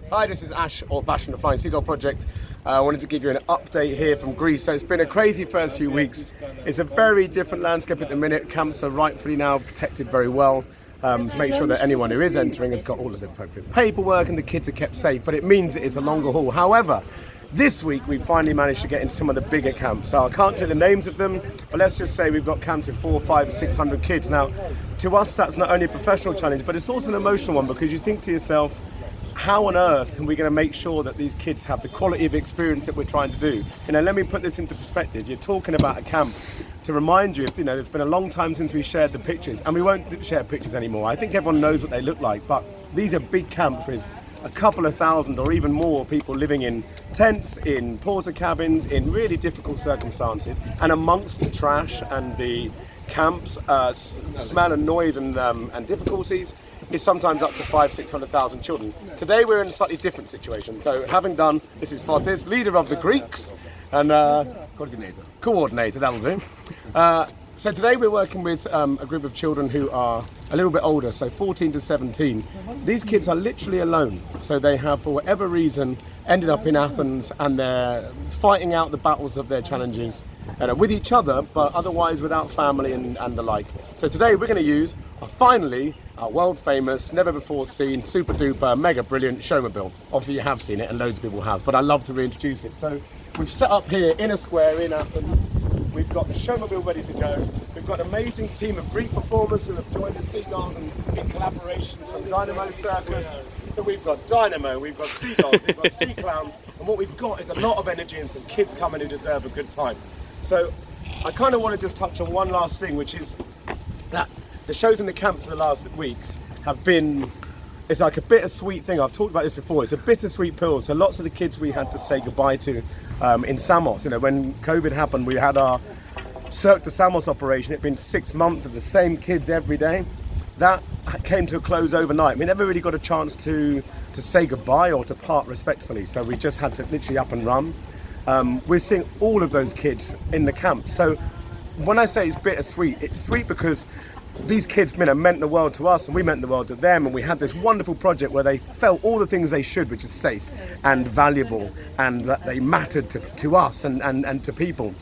Hi, this is Ash, or Bash from the Flying Seagull Project. I wanted to give you an update here from Greece. So it's been a crazy first few weeks. It's a very different landscape at the minute. Camps are rightfully now protected very well to make sure that anyone who is entering has got all of the appropriate paperwork and the kids are kept safe, but it means that it's a longer haul. However, this week we finally managed to get into some of the bigger camps. So I can't tell the names of them, but let's just say we've got camps with 400, 500, 600 kids. Now, to us that's not only a professional challenge, but it's also an emotional one, because you think to yourself, how on earth are we going to make sure that these kids have the quality of experience that we're trying to do? You know, let me put this into perspective. You're talking about a camp to remind you, it's been a long time since we shared the pictures, and we won't share pictures anymore. I think everyone knows what they look like, but these are big camps with a couple of thousand or even more people living in tents, in porta cabins, in really difficult circumstances, and amongst the trash and the camps, smell and noise and difficulties, is sometimes up to 500,000-600,000 children. Today we're in a slightly different situation. So having done, this is Fotis, leader of the Greeks, and coordinator, that'll do. So today we're working with a group of children who are a little bit older, so 14 to 17. These kids are literally alone. So they have, for whatever reason, ended up in Athens, and they're fighting out the battles of their challenges with each other, but otherwise without family and the like. So today we're going to use, finally, our world famous, never before seen, super duper, mega brilliant Showmobile. Obviously you have seen it and loads of people have, but I love to reintroduce it. So we've set up here in a square in Athens. We've got the Showmobile ready to go. We've got an amazing team of Greek performers who have joined the Seagulls and in collaboration from Dynamo Circus. So we've got Dynamo, we've got Seagulls, we've got Sea Clowns, and what we've got is a lot of energy and some kids coming who deserve a good time. So I kind of want to just touch on one last thing, which is that the shows in the camps for the last weeks have been, it's like a bittersweet thing. I've talked about this before. It's a bittersweet pill. So lots of the kids we had to say goodbye to in Samos. You know, when COVID happened, we had our Cirque de Samos operation. It'd been 6 months of the same kids every day. That came to a close overnight. We never really got a chance to say goodbye or to part respectfully. So we just had to literally up and run. We're seeing all of those kids in the camp. So when I say it's bittersweet, it's sweet because these kids meant the world to us, and we meant the world to them, and we had this wonderful project where they felt all the things they should, which is safe and valuable, and that they mattered to us and to people.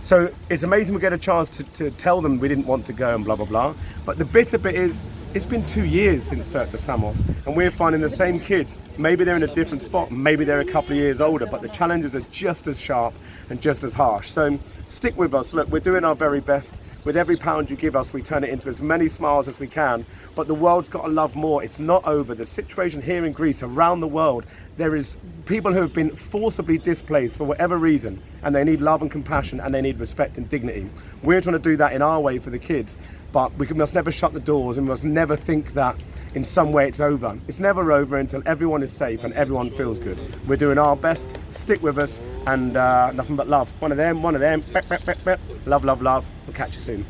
So it's amazing we get a chance to tell them we didn't want to go and blah blah blah. But the bitter bit is, it's been 2 years since Cirque de Samos, and we're finding the same kids. Maybe they're in a different spot, maybe they're a couple of years older, but the challenges are just as sharp and just as harsh. So stick with us. Look, we're doing our very best. With every pound you give us, we turn it into as many smiles as we can, but the world's got to love more. It's not over. The situation here in Greece, around the world, there is people who have been forcibly displaced for whatever reason, and they need love and compassion, and they need respect and dignity. We're trying to do that in our way for the kids, but we must never shut the doors, and we must never think that in some way it's over. It's never over until everyone is safe and everyone feels good. We're doing our best. Stick with us, and nothing but love. One of them, love, love, love. We'll catch you soon.